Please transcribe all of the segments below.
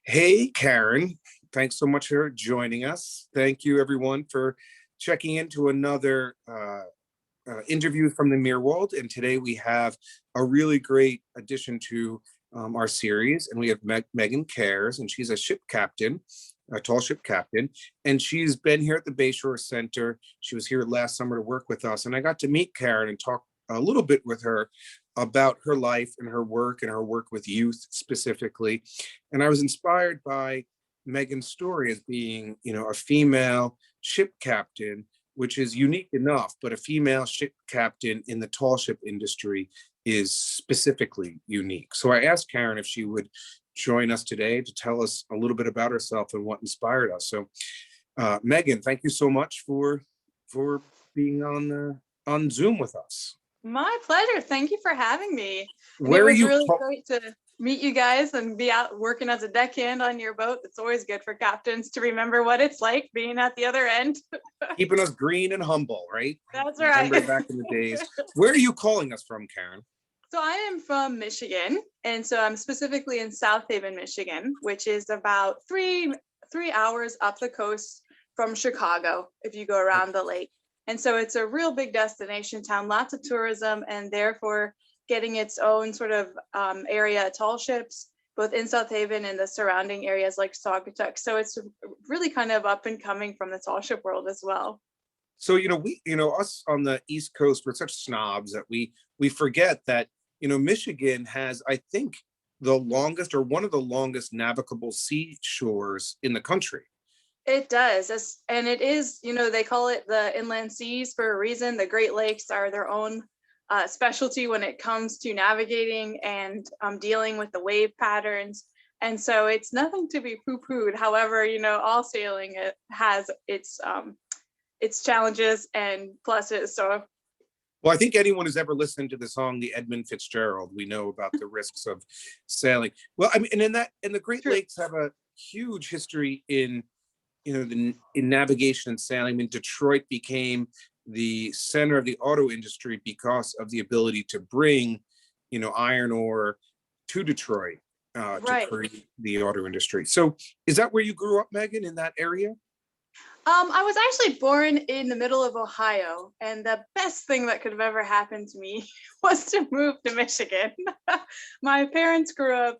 Hey, Karen. Thanks so much for joining us. Thank you, everyone, for checking into another interview from the Meerwald. And today we have a really great addition to our series. And we have Meghan Cairns, and she's a ship captain, a tall ship captain. And she's been here at the Bayshore Center. She was here last summer to work with us. And I got to meet Karen and talk a little bit with her about her life and her work with youth specifically. And I was inspired by Meghan's story as being, a female ship captain, which is unique enough, but a female ship captain in the tall ship industry is specifically unique. So I asked Karen if she would join us today to tell us a little bit about herself and what inspired us. So Meghan, thank you so much for being on Zoom with us. My pleasure. Thank you for having me. Where it are was you? really great to meet you guys and be out working as a deckhand on your boat. It's always good for captains to remember what it's like being at the other end. Keeping us green and humble, right? That's right. Remember back in the days. Where are you calling us from, Karen? So I am from Michigan, and so I'm specifically in South Haven, Michigan, which is about three hours up the coast from Chicago if you go around the lake. And so it's a real big destination town, lots of tourism, and therefore getting its own sort of area tall ships, both in South Haven and the surrounding areas like Saugatuck. So it's really kind of up and coming from the tall ship world as well. So, us on the East Coast, we're such snobs that we forget that, Michigan has, I think, the longest or one of the longest navigable seashores in the country. It does. And it is, they call it the inland seas for a reason. The Great Lakes are their own specialty when it comes to navigating and dealing with the wave patterns. And so it's nothing to be poo-pooed. However, all sailing has its challenges and pluses. So, well, I think anyone who's ever listened to the song, the Edmund Fitzgerald, we know about the risks of sailing. Well, I mean, and the Great Lakes have a huge history in in navigation and sailing. I mean, Detroit became the center of the auto industry because of the ability to bring, iron ore to Detroit to create the auto industry. So is that where you grew up, Meghan, in that area? I was actually born in the middle of Ohio, and the best thing that could have ever happened to me was to move to Michigan. My parents grew up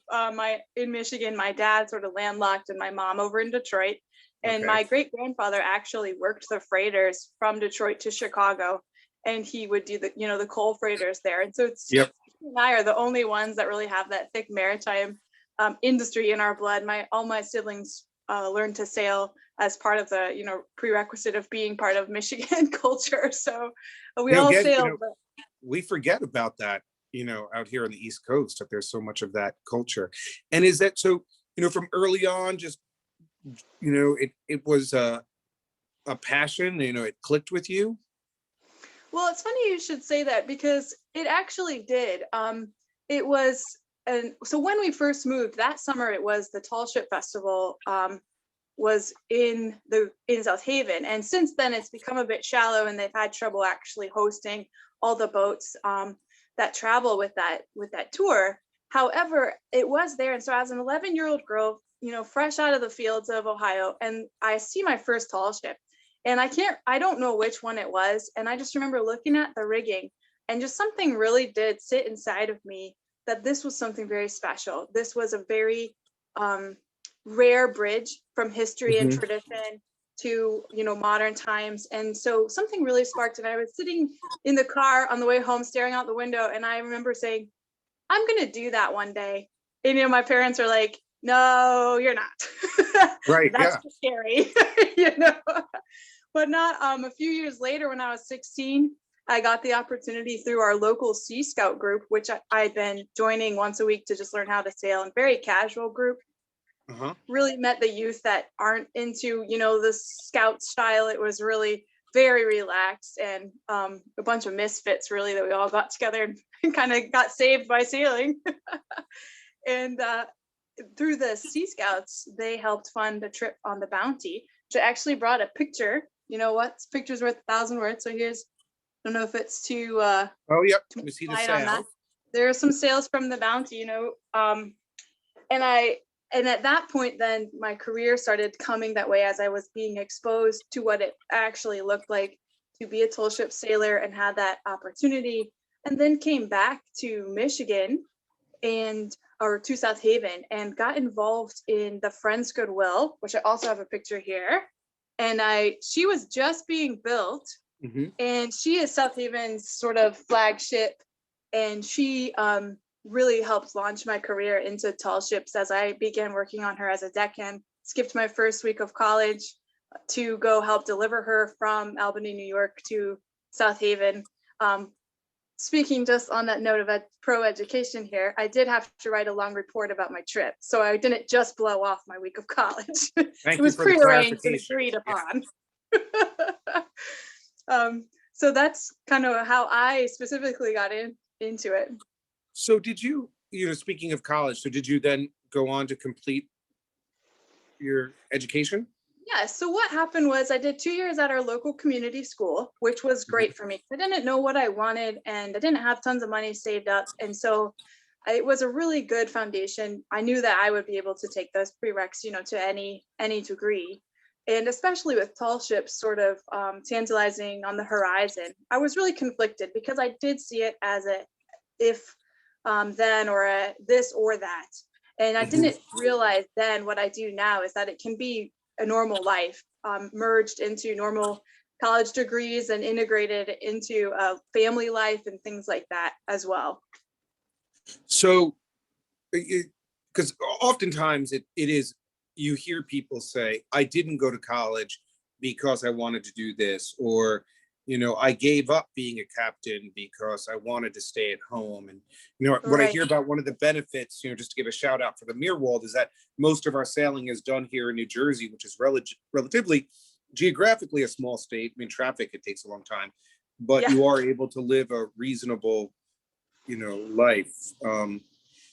in Michigan. My dad sort of landlocked and my mom over in Detroit. And my great-grandfather actually worked the freighters from Detroit to Chicago, and he would do the coal freighters there. And so it's and I are the only ones that really have that thick maritime industry in our blood. All my siblings learned to sail as part of the prerequisite of being part of Michigan culture. So we all sailed. We forget about that, out here on the East Coast, that there's so much of that culture. And is that so? From early on, just it was a passion, it clicked with you? Well, it's funny you should say that, because it actually did. It was, and so when we first moved that summer, it was the Tall Ship Festival was in South Haven. And since then it's become a bit shallow, and they've had trouble actually hosting all the boats that travel with that tour. However, it was there. And so as an 11-year-old girl, fresh out of the fields of Ohio, and I see my first tall ship, and I don't know which one it was. And I just remember looking at the rigging, and just something really did sit inside of me that this was something very special. This was a very rare bridge from history and tradition to, modern times. And so something really sparked, and I was sitting in the car on the way home, staring out the window. And I remember saying, I'm going to do that one day. And, my parents are like, no, you're not. Right. That's too scary, But not a few years later, when I was 16, I got the opportunity through our local Sea Scout group, which I'd been joining once a week to just learn how to sail, and very casual group. Really met the youth that aren't into, the scout style. It was really very relaxed, and a bunch of misfits, really, that we all got together and kind of got saved by sailing. And through the Sea Scouts, they helped fund a trip on the Bounty, which I actually brought a picture. Picture's worth 1,000 words. So here's, I don't know if it's too oh, yep, we see the sail. There are some sails from the Bounty, and I And at that point, then my career started coming that way as I was being exposed to what it actually looked like to be a tall ship sailor and had that opportunity. And then came back to Michigan or to South Haven and got involved in the Friends Goodwill, which I also have a picture here. And she was just being built, and she is South Haven's sort of flagship. And she really helped launch my career into tall ships as I began working on her as a deckhand. Skipped my first week of college to go help deliver her from Albany, New York to South Haven. Speaking just on that note of pro education here, I did have to write a long report about my trip. So I didn't just blow off my week of college. It was prearranged and agreed upon. So that's kind of how I specifically got into it. So did you, speaking of college, so did you then go on to complete your education? Yeah, so what happened was I did 2 years at our local community school, which was great for me. I didn't know what I wanted and I didn't have tons of money saved up. And so it was a really good foundation. I knew that I would be able to take those prereqs, to any degree. And especially with tall ships sort of tantalizing on the horizon, I was really conflicted because I did see it as a if then or a this or that. And I didn't realize then what I do now is that it can be a normal life merged into normal college degrees and integrated into a family life and things like that as well. So, because oftentimes it is, you hear people say, I didn't go to college because I wanted to do this, or, I gave up being a captain because I wanted to stay at home. And, what I hear about one of the benefits, just to give a shout out for the Meerwald, is that most of our sailing is done here in New Jersey, which is relatively geographically a small state. I mean, traffic, it takes a long time, but you are able to live a reasonable, life.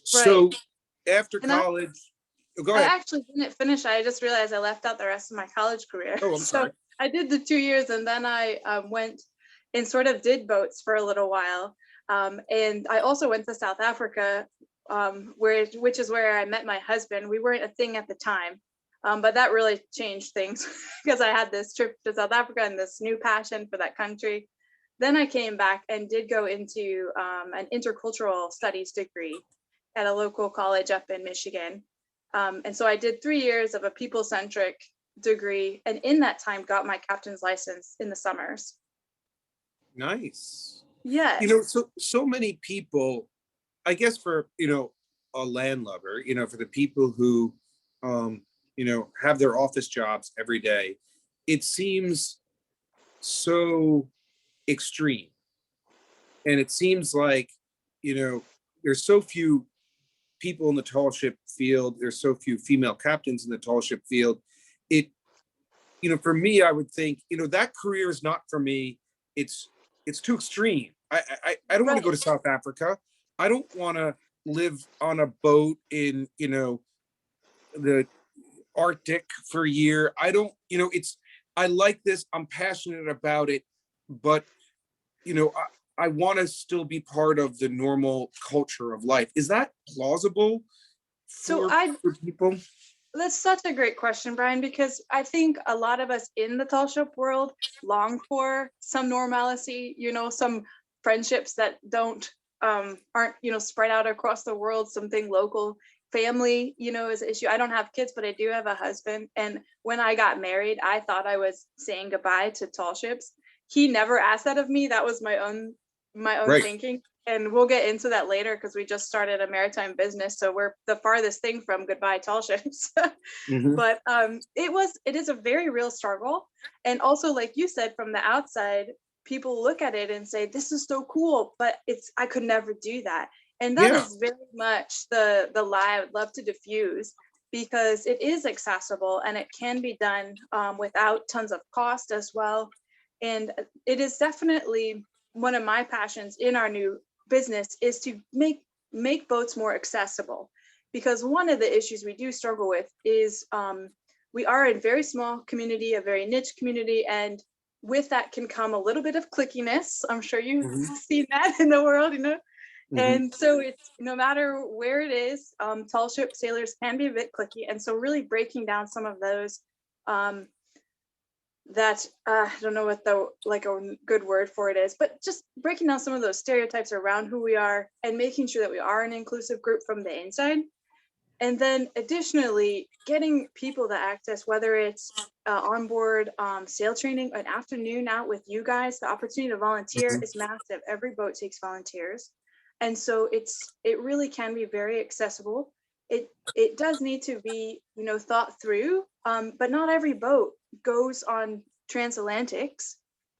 So after college, go ahead. I actually didn't finish. I just realized I left out the rest of my college career. Oh, I'm sorry. I did the 2 years and then I went and sort of did boats for a little while. And I also went to South Africa, which is where I met my husband. We weren't a thing at the time, but that really changed things because I had this trip to South Africa and this new passion for that country. Then I came back and did go into an intercultural studies degree at a local college up in Michigan. And so I did 3 years of a people-centric degree, and in that time got my captain's license in the summers. Nice. Yeah. So many people, I guess for, a landlubber, for the people who, have their office jobs every day, it seems so extreme. And it seems like, there's so few people in the tall ship field. There's so few female captains in the tall ship field. It, for me, I would think, that career is not for me. It's too extreme. I don't want to go to South Africa. I don't want to live on a boat in, the Arctic for a year. I don't, I like this. I'm passionate about it, but, I want to still be part of the normal culture of life. Is that plausible for people? That's such a great question, Brian, because I think a lot of us in the tall ship world long for some normalcy, some friendships that aren't, spread out across the world, something local. Family, is an issue. I don't have kids, but I do have a husband. And when I got married, I thought I was saying goodbye to tall ships. He never asked that of me. That was my own thinking. And we'll get into that later because we just started a maritime business. So we're the farthest thing from goodbye tall ships. But it is a very real struggle. And also, like you said, from the outside, people look at it and say, this is so cool, but I could never do that. And that is very much the lie I would love to diffuse, because it is accessible and it can be done without tons of cost as well. And it is definitely one of my passions in our new business is to make boats more accessible, because one of the issues we do struggle with is we are a very small community, a very niche community, and with that can come a little bit of clickiness. I'm sure you've seen that in the world, Mhm. And so it's no matter where it is, tall ship sailors can be a bit cliquey. And so really breaking down some of those um, that I don't know what the like a good word for it is, but just breaking down some of those stereotypes around who we are and making sure that we are an inclusive group from the inside. And then additionally, getting people to access, whether it's onboard sail training, an afternoon out with you guys, the opportunity to volunteer Mhm. is massive. Every boat takes volunteers. And so it really can be very accessible. It does need to be, thought through, but not every boat goes on transatlantics.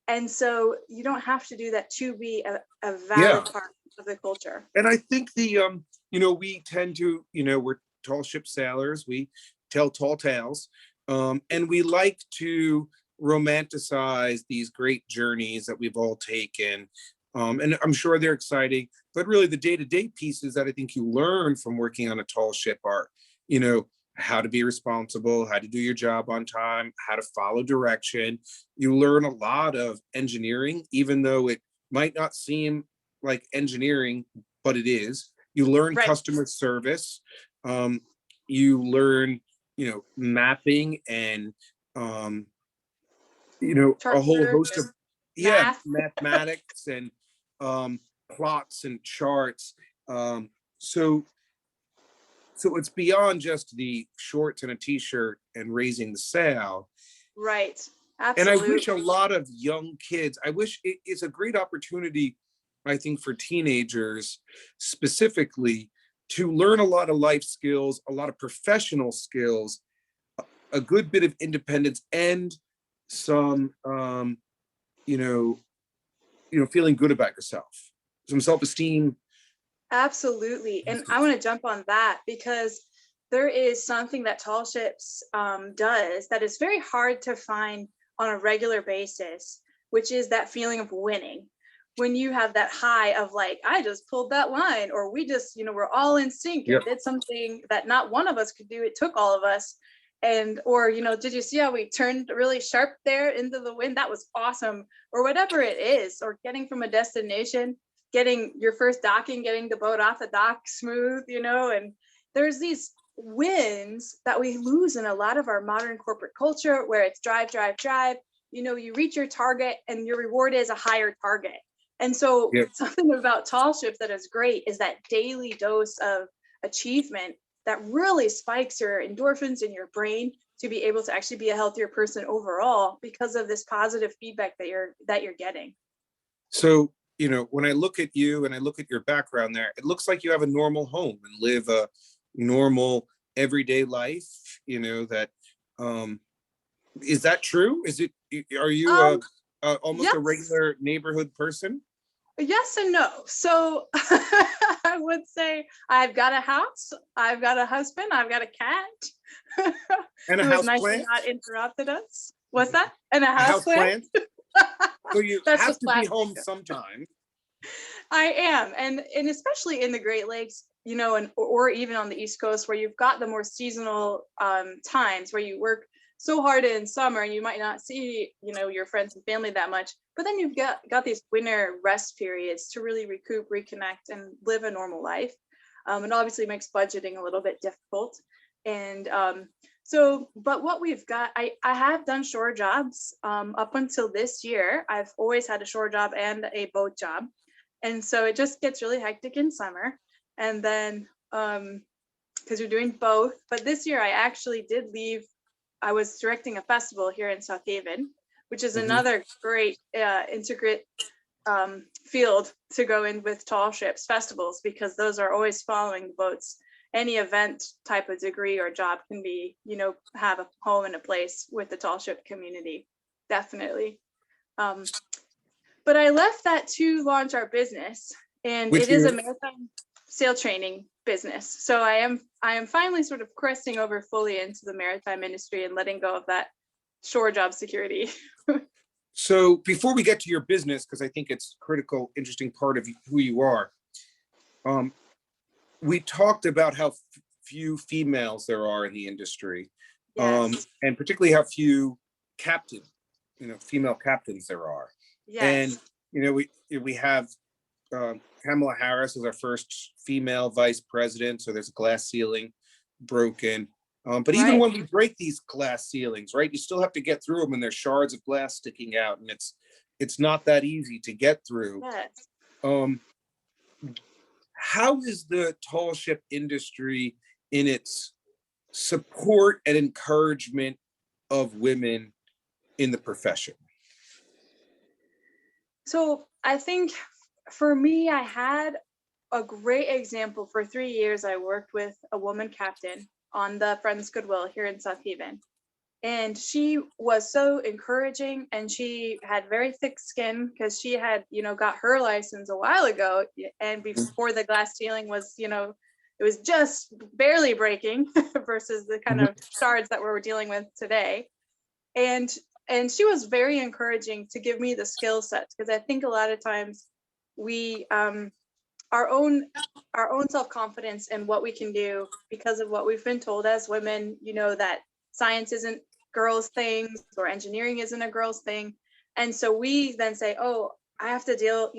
And so you don't have to do that to be a Yeah. valid part of the culture. And I think we tend to, we're tall ship sailors, we tell tall tales, and we like to romanticize these great journeys that we've all taken. And I'm sure they're exciting, but really the day-to-day pieces that I think you learn from working on a tall ship are, you know, how to be responsible, how to do your job on time, how to follow direction. You learn a lot of engineering, even though it might not seem like engineering, but it is. You learn Right. customer service. Um, you learn, mapping and, um, Chart a whole work host and of, yeah, math. mathematics and um, plots and charts. Um, so, so it's beyond just the shorts and a t-shirt and raising the sail. Right. And I wish a Absolutely. lot of young kids, I wish it's a great opportunity, I think, for teenagers specifically to learn a lot of life skills, a lot of professional skills, a good bit of independence, and some, you know, feeling good about yourself, some self-esteem. Absolutely. And I want to jump on that because there is something that Tall Ships does that is very hard to find on a regular basis, which is that feeling of winning. When you have that high of like, I just pulled that line, or we just, we're all in sync Yep. and did something that not one of us could do. It took all of us. And, or, did you see how we turned really sharp there into the wind? That was awesome. Or whatever it is, or getting from a destination, getting your first docking, getting the boat off the dock smooth, and there's these wins that we lose in a lot of our modern corporate culture where it's drive, drive, drive. You reach your target and your reward is a higher target. And so Yep. something about Tall Ships that is great is that daily dose of achievement that really spikes your endorphins in your brain to be able to actually be a healthier person overall because of this positive feedback that you're getting. So, when I look at you and I look at your background there, it looks like you have a normal home and live a normal everyday life, that is that true? Are you Um, almost a yes, regular neighborhood person? yes and no. So I would say I've got a house, I've got a husband, I've got a cat And a who has house nicely plant? not interrupted us. What's that? And a A house house plant? plant? So you That's have just to be plastic. home sometime. I am, and especially in the Great Lakes, and or even on the East Coast where you've got the more seasonal times where you work so hard in summer and you might not see your friends and family that much, but then you've got these winter rest periods to really recoup, reconnect, and live a normal life. It obviously makes budgeting a little bit difficult, and but what we've got, I have done shore jobs up until this year. I've always had a shore job and a boat job. And so it just gets really hectic in summer. And then, because you're doing both, but this year I actually did leave. I was directing a festival here in South Haven, which is Mhm. another great integrate field to go in with tall ships festivals, because those are always following the boats. Any event type of degree or job can be, have a home and a place with the tall ship community, definitely. Um, but I left that to launch our business, and Which it is a year? maritime sail training business. So I am finally sort of crossing over fully into the maritime industry and letting go of that shore job security. So before we get to your business, because I think it's a critical, interesting part of who you are, um, we talked about how few females there are in the industry, Yes. and particularly how few captain, female captains there are. And Yes. we have Kamala Harris is our first female vice president. So there's a glass ceiling broken. But even when we break these glass ceilings, right, you still have to get through them, and there's shards of glass sticking out, and it's not that easy to get through. Yes. How is the tall ship industry in its support and encouragement of women in the profession? So I think for me, I had a great example. For 3 years, I worked with a woman captain on the Friends Goodwill here in South Haven. And she was so encouraging, and she had very thick skin because she had, got her license a while ago. And before the glass ceiling was, it was just barely breaking versus the kind of shards that we're dealing with today. And she was very encouraging to give me the skill sets, because I think a lot of times we our own self-confidence and what we can do, because of what we've been told as women, that science isn't girls' things or engineering isn't a girls' thing. And so we then say, oh, I have to deal,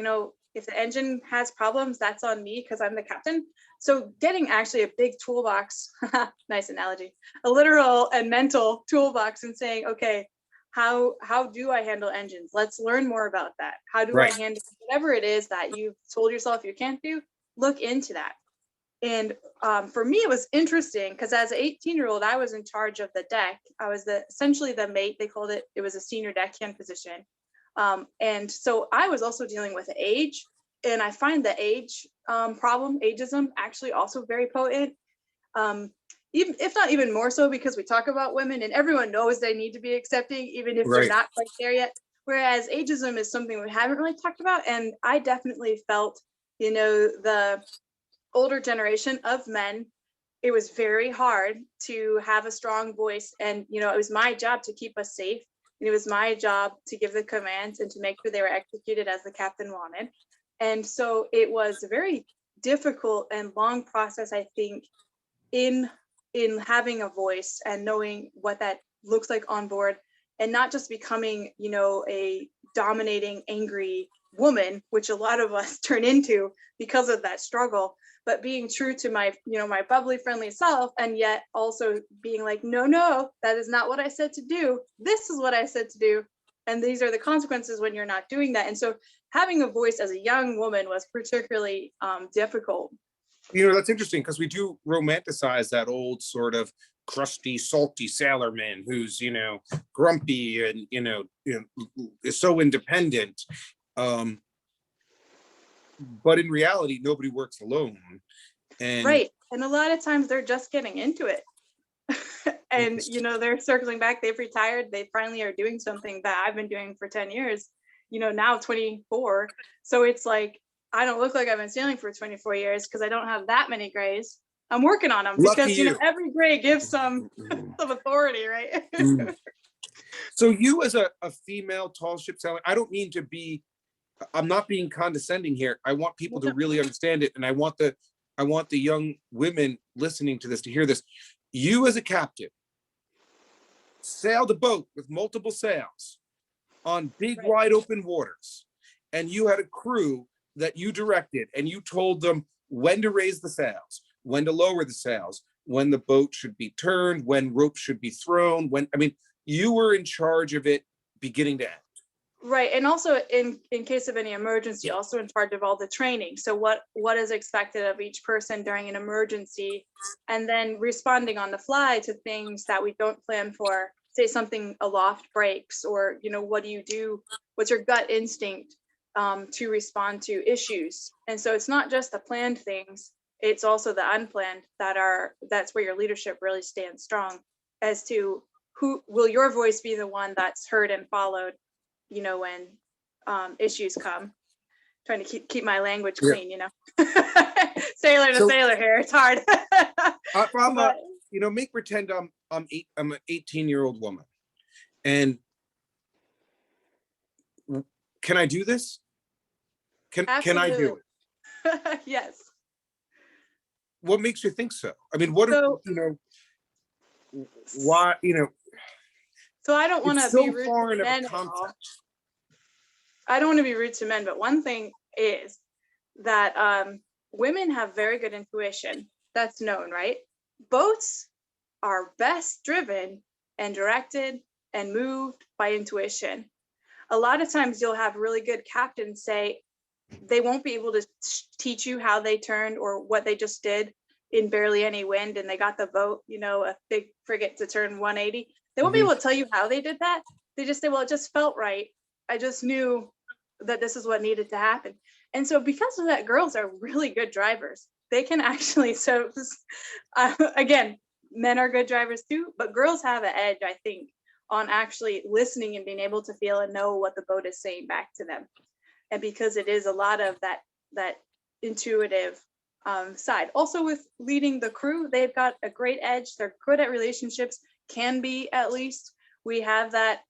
if the engine has problems, that's on me because I'm the captain. So getting actually a big toolbox, nice analogy, a literal and mental toolbox, and saying, okay, how do I handle engines? Let's learn more about that. How do I handle whatever it is that you've told yourself you can't do? Look into that. And for me, it was interesting because as an 18-year-old, I was in charge of the deck. I was essentially the mate. They called it. It was a senior deckhand position. And so I was also dealing with age, and I find the age problem, ageism, actually also very potent. Even if not even more so, because we talk about women and everyone knows they need to be accepting, even if they're not quite there yet. Whereas ageism is something we haven't really talked about. And I definitely felt, the older generation of men, it was very hard to have a strong voice. And, it was my job to keep us safe. And it was my job to give the commands and to make sure they were executed as the captain wanted. And so it was a very difficult and long process, I think, in having a voice and knowing what that looks like on board, and not just becoming, a dominating, angry woman, which a lot of us turn into because of that struggle, but being true to my, my bubbly, friendly self, and yet also being like, no, that is not what I said to do. This is what I said to do. And these are the consequences when you're not doing that. And so having a voice as a young woman was particularly difficult. That's interesting, because we do romanticize that old sort of crusty, salty sailorman who's, grumpy and, is so independent. But in reality, nobody works alone. And a lot of times they're just getting into it. And, they're circling back, they've retired, they finally are doing something that I've been doing for 10 years, now 24. So it's like, I don't look like I've been sailing for 24 years because I don't have that many grays. I'm working on them. Lucky because, every gray gives some authority, right? So you as a female tall ship sailor, I don't mean to be, I'm not being condescending here. I want people to really understand it. And I want the young women listening to this to hear this. You as a captain sailed a boat with multiple sails on big, wide open waters. And you had a crew that you directed, and you told them when to raise the sails, when to lower the sails, when the boat should be turned, when ropes should be thrown, you were in charge of it beginning to end. Right. And also in case of any emergency, also in charge of all the training. So what is expected of each person during an emergency, and then responding on the fly to things that we don't plan for. Say something aloft breaks, or, what do you do? What's your gut instinct to respond to issues? And so it's not just the planned things, it's also the unplanned that's where your leadership really stands strong, as to who will your voice be the one that's heard and followed, when issues come. Trying to keep my language clean, sailor to sailor here, it's hard. Make pretend I'm an 18-year-old woman, and can I do this? Can I do it? Yes. What makes you think so? Why, So I don't want to be rude to men. I don't want to be rude to men, but one thing is that women have very good intuition. That's known, right? Boats are best driven and directed and moved by intuition. A lot of times you'll have really good captains say they won't be able to teach you how they turned or what they just did in barely any wind and they got the boat, a big frigate to turn 180. They won't be able to tell you how they did that. They just say, well, it just felt right. I just knew that this is what needed to happen. And so because of that, girls are really good drivers. They can actually, again, men are good drivers too, but girls have an edge, I think, on actually listening and being able to feel and know what the boat is saying back to them. And because it is a lot of that intuitive side. Also with leading the crew, they've got a great edge. They're good at relationships, can be at least. We have that,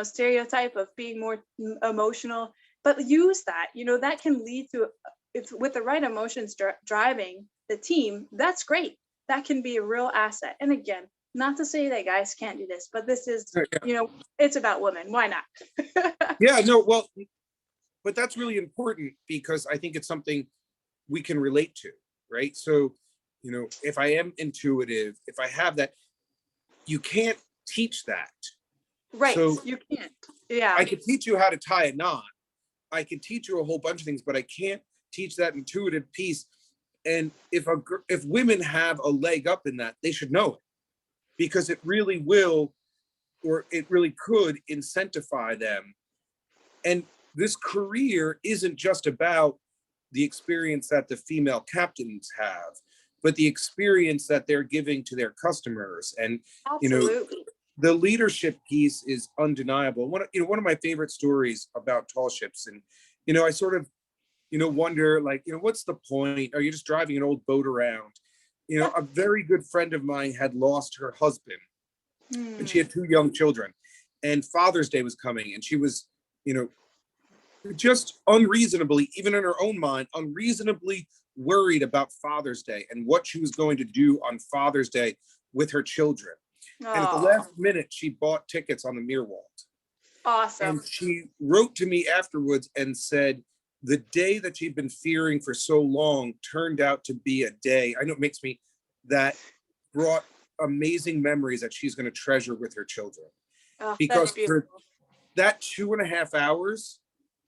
stereotype of being more emotional, but use that, that can lead to, if with the right emotions driving the team, that's great. That can be a real asset. And again, not to say that guys can't do this, but this is, it's about women. Why not? Yeah, no, well, but that's really important because I think it's something we can relate to, right? So, if I am intuitive, if I have that, you can't teach that. Right, so you can't. Yeah. I could teach you how to tie a knot. I could teach you a whole bunch of things, but I can't teach that intuitive piece. And if women have a leg up in that, they should know it because it really will, or it really could incentivize them. And this career isn't just about the experience that the female captains have, but the experience that they're giving to their customers. And, absolutely. The leadership piece is undeniable. One of my favorite stories about tall ships, and I sort of wonder, like, what's the point? Are you just driving an old boat around? A very good friend of mine had lost her husband, and she had 2 young children, and Father's Day was coming, and she was, just unreasonably, even in her own mind, unreasonably worried about Father's Day and what she was going to do on Father's Day with her children. And at the last minute, she bought tickets on the Meerwald. Awesome. And she wrote to me afterwards and said, the day that she'd been fearing for so long turned out to be a day, I know it makes me, that brought amazing memories that she's going to treasure with her children. Because for that 2.5 hours,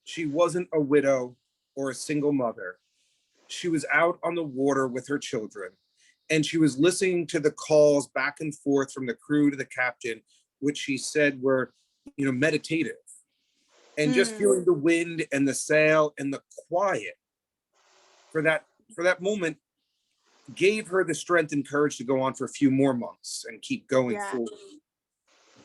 she wasn't a widow or a single mother. She was out on the water with her children. And she was listening to the calls back and forth from the crew to the captain, which she said were, meditative. And just feeling the wind and the sail and the quiet for that moment gave her the strength and courage to go on for a few more months and keep going forward.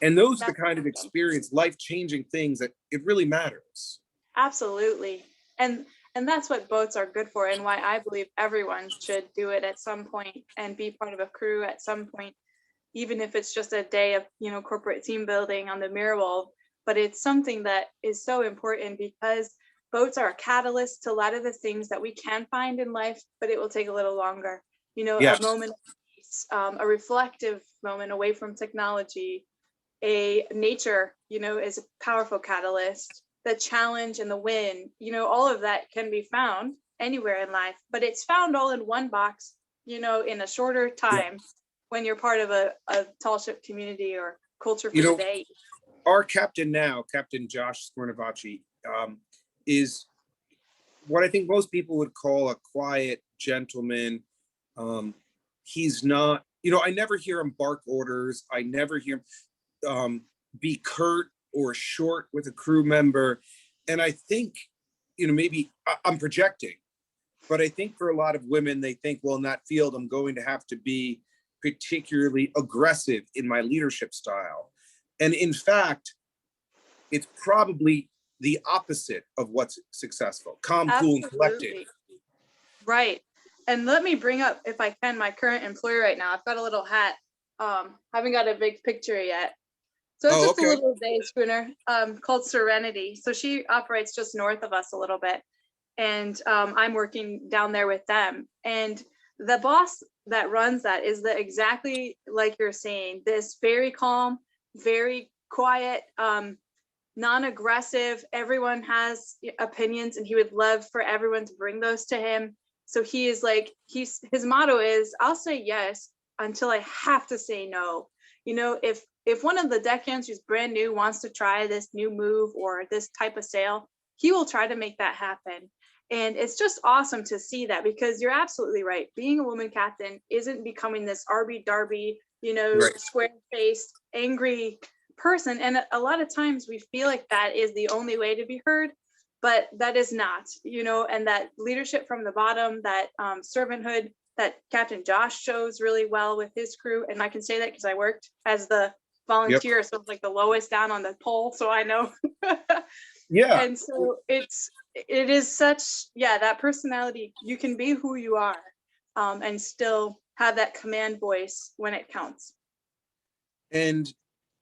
And those are the kind of experience, life-changing things that it really matters. Absolutely. And that's what boats are good for, and why I believe everyone should do it at some point and be part of a crew at some point, even if it's just a day of, corporate team building on the Meerwald. But it's something that is so important because boats are a catalyst to a lot of the things that we can find in life, but it will take a little longer. A moment of peace, a reflective moment away from technology, a nature, is a powerful catalyst. The challenge and the win, all of that can be found anywhere in life, but it's found all in one box, in a shorter time when you're part of a tall ship community or culture for the day. Our captain now, Captain Josh Scornavacci, is what I think most people would call a quiet gentleman. He's not, I never hear him bark orders. I never hear him be curt or short with a crew member. And I think, maybe I'm projecting, but I think for a lot of women, they think, well, in that field, I'm going to have to be particularly aggressive in my leadership style. And in fact, it's probably the opposite of what's successful. Calm, cool, and collected. Right. And let me bring up, if I can, my current employer right now. I've got a little hat. Haven't got a big picture yet. So it's just a little day schooner called Serenity. So she operates just north of us a little bit. And I'm working down there with them. And the boss that runs that is exactly like you're saying, this very calm, very quiet, non-aggressive. Everyone has opinions, and he would love for everyone to bring those to him. So he is like, his motto is, I'll say yes until I have to say no. You know, if one of the deckhands who's brand new wants to try this new move or this type of sail, he will try to make that happen. And it's just awesome to see that, because you're absolutely right. Being a woman captain isn't becoming this Arby Darby, you know, Right. square-faced, angry person. And a lot of times we feel like that is the only way to be heard, but that is not, you know, and that leadership from the bottom, that servanthood that Captain Josh shows really well with his crew. And I can say that because I worked as the volunteer, so it's like the lowest down on the pole, so I know. Yeah. And so it is such, yeah, that personality, you can be who you are, and still have that command voice when it counts. And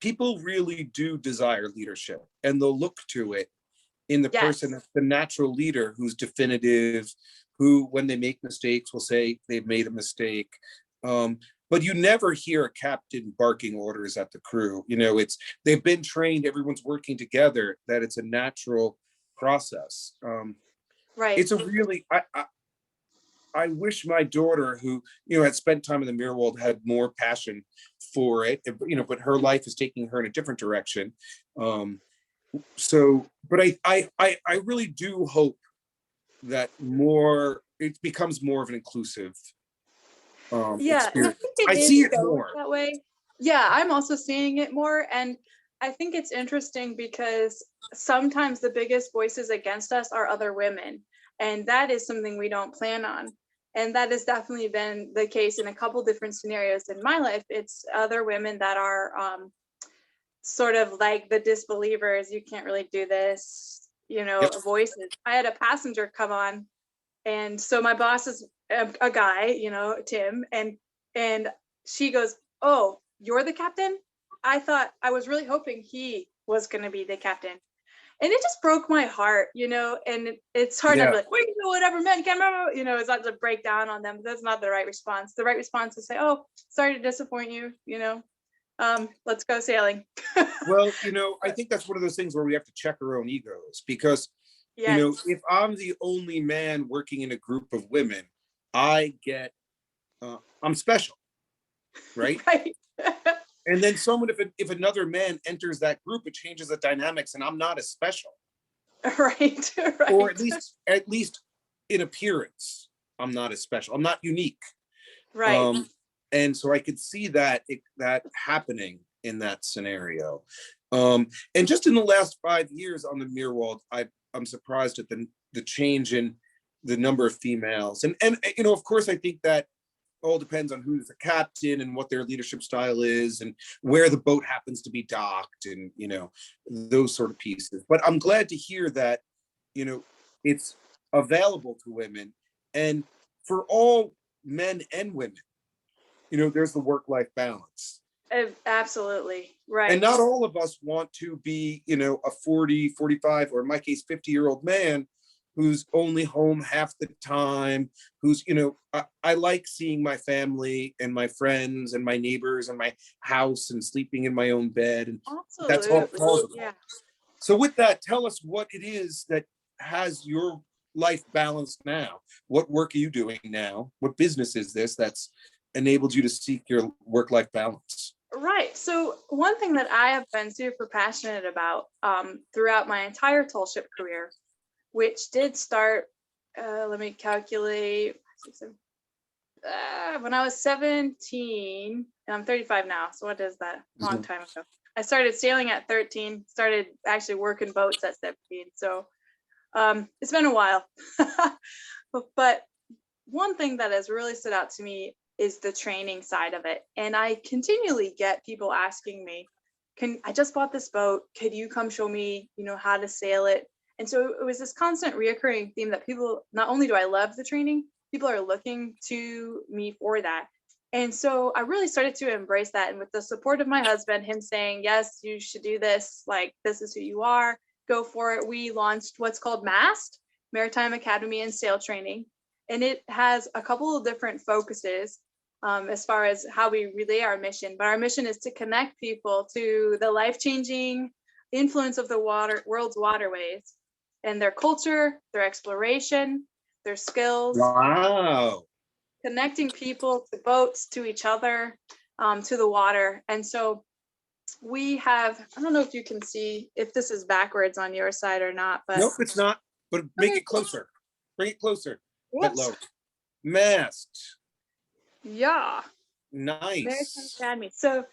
people really do desire leadership, and they'll look to it in the person that's the natural leader, who's definitive, who, when they make mistakes, will say they've made a mistake. But you never hear a captain barking orders at the crew. You know, they've been trained, everyone's working together, that it's a natural process. Right. It's a really, I wish my daughter, who, you know, had spent time in the Meerwald, had more passion for it, you know, but her life is taking her in a different direction. So, but I really do hope that it becomes more of an inclusive Yeah, and I experience. think it I is see it going more. that way. Yeah, I'm also seeing it more, and I think it's interesting because sometimes the biggest voices against us are other women, and that is something we don't plan on. And that has definitely been the case in a couple different scenarios in my life. It's other women that are sort of like the disbelievers, you can't really do this, you know, Yep. voices. I had a passenger come on, and so my boss is a guy, you know, Tim, and she goes, "Oh, you're the captain?" I was really hoping he was going to be the captain. And it just broke my heart, you know, and it's hard to be like, "We can do whatever men can," you know, it's not to break down on them. But that's not the right response. The right response is say, "Oh, sorry to disappoint you, you know, let's go sailing." Well, you know, I think that's one of those things where we have to check our own egos, because, you know, Yes. if I'm the only man working in a group of women, I get, I'm special, right? Right. And then if another man enters that group, it changes the dynamics, and I'm not as special, Right. or Right. at least in appearance, I'm not as special. I'm not unique. Right. And so I could see that happening in that scenario. And just in the last 5 years on the Meerwald, I'm surprised at the change in the number of females. And you know, of course, I think that all depends on who's the captain and what their leadership style is and where the boat happens to be docked, and, you know, those sort of pieces. But I'm glad to hear that, you know, it's available to women, and for all men and women, you know, there's the work-life balance. Absolutely. And Right. not all of us want to be, you know, a 40, 45, or in my case, 50-year-old man who's only home half the time, who's, you know, I like seeing my family and my friends and my neighbors and my house and sleeping in my own bed. And that's all Absolutely. possible. Yeah. So with that, tell us what it is that has your life balanced now. What work are you doing now? What business is this that's enabled you to seek your work-life balance? Right. So one thing that I have been super passionate about throughout my entire tall ship career, which did start, let me calculate, when I was 17, and I'm 35 now. So what is that? Long time ago. I started sailing at 13, started actually working boats at 17. So it's been a while. But one thing that has really stood out to me is the training side of it. And I continually get people asking me, I just bought this boat. Could you come show me, you know, how to sail it? And so it was this constant reoccurring theme that people, not only do I love the training, people are looking to me for that. And so I really started to embrace that. And with the support of my husband, him saying, yes, you should do this, like, this is who you are, go for it. We launched what's called MAST, Maritime Academy and Sail Training. And it has a couple of different focuses as far as how we relay our mission. But our mission is to connect people to the life-changing influence of the world's waterways and their culture, their exploration, their skills. Wow. Connecting people to boats, to each other, to the water. And so we have, I don't know if you can see if this is backwards on your side or not, but Nope, it's not, but make it closer. Bring it closer. Bit low. MAST. Yeah. Maritime Nice. Academy. So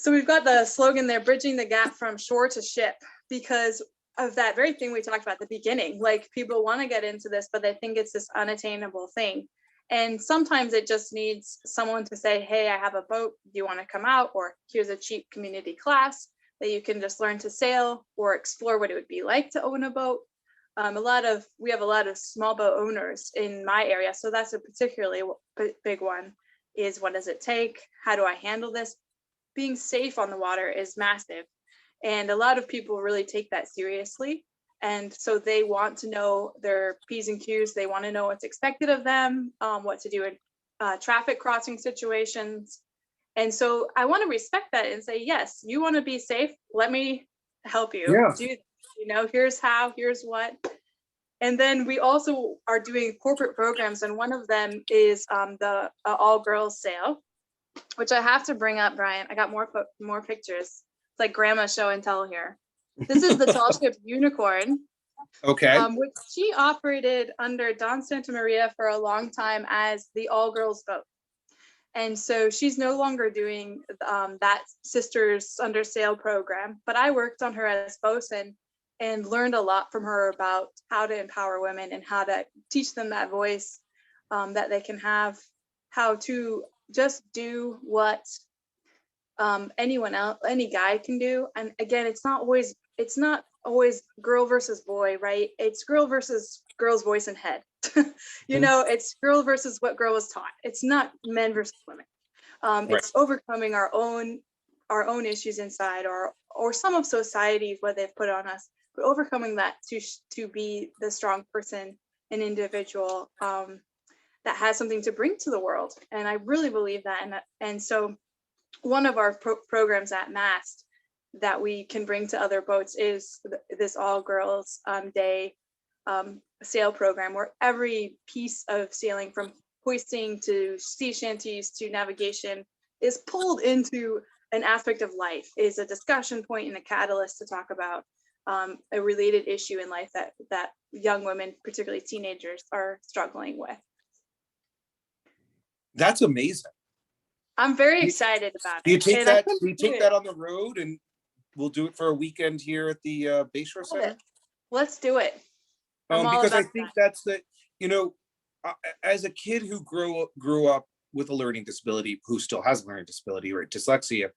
we've got the slogan there, bridging the gap from shore to ship, because of that very thing we talked about at the beginning. Like, people want to get into this, but they think it's this unattainable thing. And sometimes it just needs someone to say, hey, I have a boat, do you want to come out? Or here's a cheap community class that you can just learn to sail or explore what it would be like to own a boat. We have a lot of small boat owners in my area. So that's a particularly big one, is what does it take? How do I handle this? Being safe on the water is massive. And a lot of people really take that seriously. And so they want to know their P's and Q's. They want to know what's expected of them, what to do in traffic crossing situations. And so I want to respect that and say, yes, you want to be safe. Let me help you. Yeah. Here's how, here's what. And then we also are doing corporate programs. And one of them is the all girls sail, which I have to bring up, Brian. I got more pictures. It's like grandma show and tell here. This is the tall ship Unicorn, Okay. which she operated under Don Santa Maria for a long time as the all-girls boat. And so she's no longer doing that Sisters Under Sail program, but I worked on her as bosun and learned a lot from her about how to empower women and how to teach them that voice that they can have, how to just do what any guy can do. And again, it's not always girl versus boy, right? It's girl versus girl's voice and head. It's girl versus what girl was taught. It's not men versus women. It's overcoming our own issues inside, or some of society, what they've put on us, but overcoming that to be the strong person, an individual that has something to bring to the world. And I really believe that. And so one of our programs at MAST that we can bring to other boats is this all girls day sail program, where every piece of sailing, from hoisting to sea shanties to navigation, is pulled into an aspect of life, is a discussion point and a catalyst to talk about a related issue in life that young women, particularly teenagers, are struggling with. That's amazing. I'm very excited about it. Do you take that on the road, and we'll do it for a weekend here at the Bayshore Center? Let's do it. Because I think that's as a kid who grew up with a learning disability, who still has a learning disability, right, dyslexia,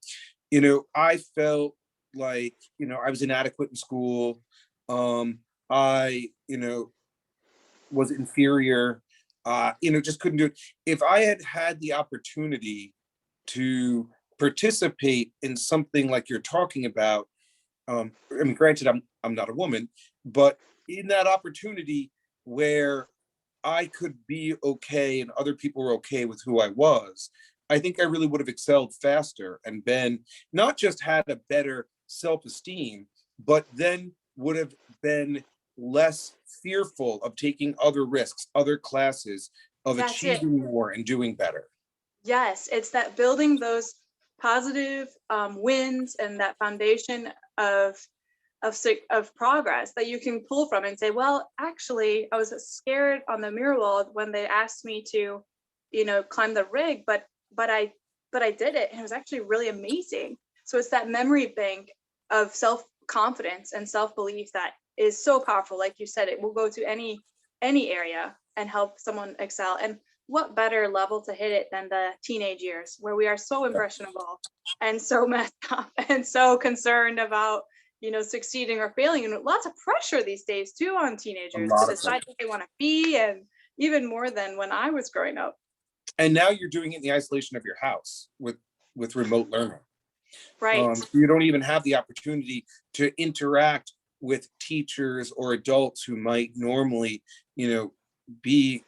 I felt like, I was inadequate in school. I, was inferior, just couldn't do it. If I had the opportunity to participate in something like you're talking about, granted, I'm not a woman, but in that opportunity where I could be okay and other people were okay with who I was, I think I really would have excelled faster and not just had a better self-esteem, but then would have been less fearful of taking other risks, other classes, of achieving more and doing better. Yes, it's that building those positive wins and that foundation of progress that you can pull from and say, well, actually, I was scared on the Meerwald when they asked me to, climb the rig, but I did it, and it was actually really amazing. So it's that memory bank of self-confidence and self-belief that is so powerful. Like you said, it will go to any area and help someone excel. And what better level to hit it than the teenage years, where we are so impressionable and so messed up and so concerned about, succeeding or failing, and lots of pressure these days too on teenagers to decide what they want to be, and even more than when I was growing up. And now you're doing it in the isolation of your house with remote learning. Right. You don't even have the opportunity to interact with teachers or adults who might normally, be,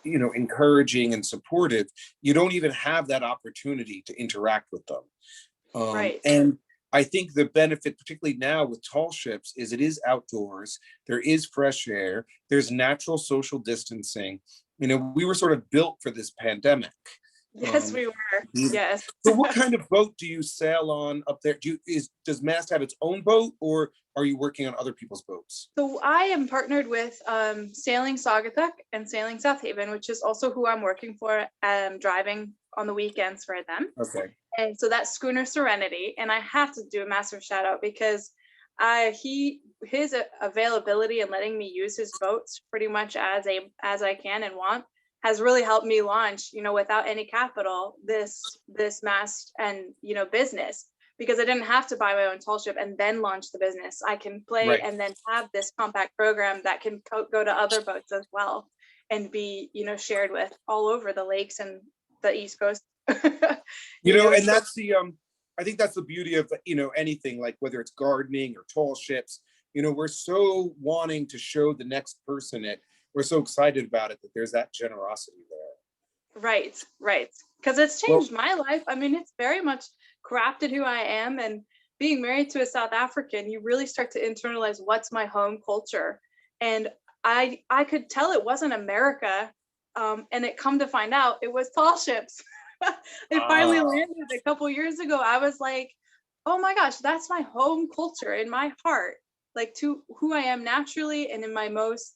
encouraging and supportive. You don't even have that opportunity to interact with them. Right. And I think the benefit, particularly now with tall ships, is it is outdoors. There is fresh air. There's natural social distancing. You know, we were sort of built for this pandemic. Yes, we were. Yes. So what kind of boat do you sail on up there? Does MAST have its own boat, or are you working on other people's boats? So I am partnered with Sailing Saugatuck and Sailing South Haven, which is also who I'm working for, driving on the weekends for them. Okay. And so that's schooner Serenity. And I have to do a massive shout out because his availability and letting me use his boats pretty much as I can and want has really helped me launch, without any capital, this MAST and, business, because I didn't have to buy my own tall ship and then launch the business. I can play Right. and then have this compact program that can go to other boats as well and be, shared with all over the lakes and the East Coast. And that's I think that's the beauty of, anything, like whether it's gardening or tall ships, we're so wanting to show the next person it. We're so excited about it that there's that generosity there. Right. Because it's changed my life. I mean, it's very much crafted who I am, and being married to a South African, you really start to internalize what's my home culture. And I could tell it wasn't America. And it come to find out it was tall ships. It finally landed a couple years ago. I was like, oh my gosh, that's my home culture in my heart, like to who I am naturally and in my most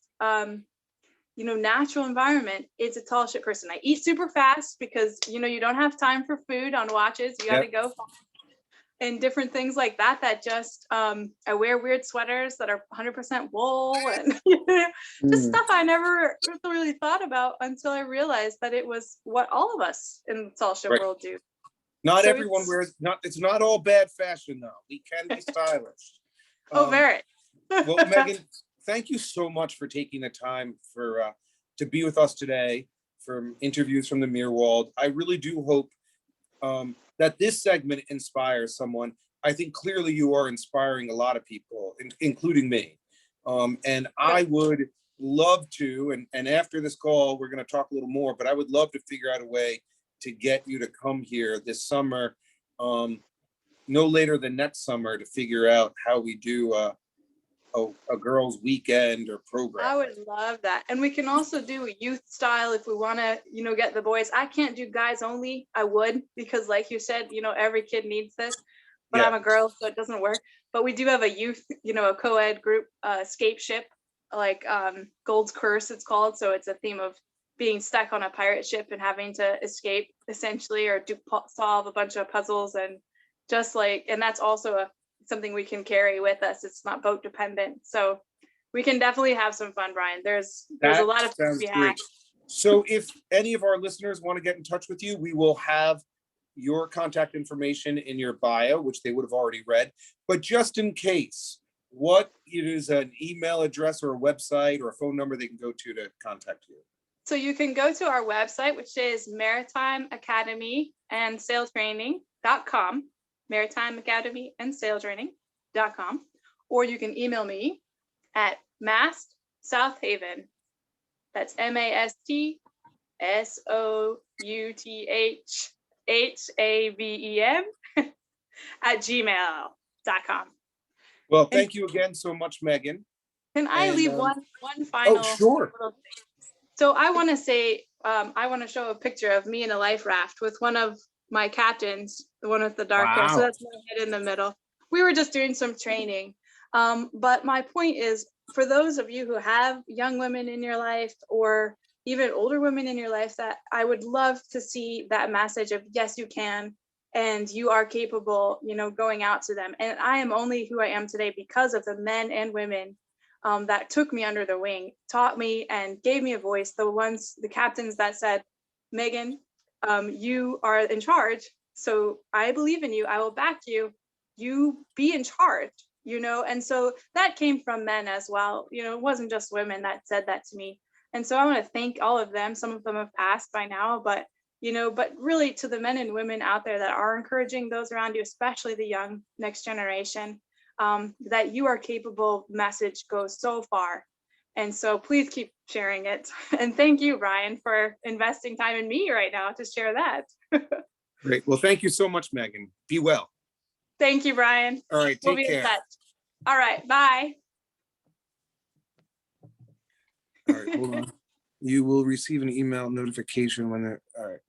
natural environment. It's a tall ship person. I eat super fast because you don't have time for food on watches. You got to go and different things like that just I wear weird sweaters that are 100% wool and just stuff I never really thought about until I realized that it was what all of us in the tall ship world do. Not everyone wears, it's not all bad fashion though. We can be stylish. Very. Well, Meghan, thank you so much for taking the time to be with us today from interviews from the Meerwald. I really do hope that this segment inspires someone. I think clearly you are inspiring a lot of people, including me. And I would love to, and after this call, we're going to talk a little more, but I would love to figure out a way to get you to come here this summer, no later than next summer, to figure out how we do a girls' weekend or program. I would love that. And we can also do a youth style if we want to, get the boys. I can't do guys only. I would, because like you said, every kid needs this, but I'm a girl, so it doesn't work. But we do have a youth, a co-ed group, escape ship, like Gold's Curse it's called. So it's a theme of being stuck on a pirate ship and having to escape essentially, or solve a bunch of puzzles, and and that's also something we can carry with us. It's not boat dependent, so we can definitely have some fun, Brian. There's a lot of things we have. So if any of our listeners want to get in touch with you, we will have your contact information in your bio, which they would have already read, but just in case, what is an email address or a website or a phone number they can go to contact you? So you can go to our website, which is Maritime Academy and Sail Training.com. Maritime Academy and Sail Training.com, or you can email me at MAST South Haven. That's MAST SOUTHHAVEN at gmail.com. Well, thank you again so much, Meghan. Can I leave one final? Oh, sure. So I want to say, I want to show a picture of me in a life raft with one of my captains, the one with the dark hair. So that's my head in the middle. We were just doing some training. But my point is, for those of you who have young women in your life, or even older women in your life, that I would love to see that message of, yes, you can, and you are capable, going out to them. And I am only who I am today because of the men and women that took me under the wing, taught me, and gave me a voice. The captains that said, Meghan, you are in charge, so I believe in you. I will back you. You be in charge, and so that came from men as well. It wasn't just women that said that to me. And so I want to thank all of them. Some of them have passed by now, but really to the men and women out there that are encouraging those around you, especially the young next generation, that you are capable message goes so far. And so please keep sharing it. And thank you, Brian, for investing time in me right now to share that. Great. Well, thank you so much, Meghan. Be well. Thank you, Brian. All right, We'll take be in care. touch. All right, bye. All right, hold on. You will receive an email notification when it, all right.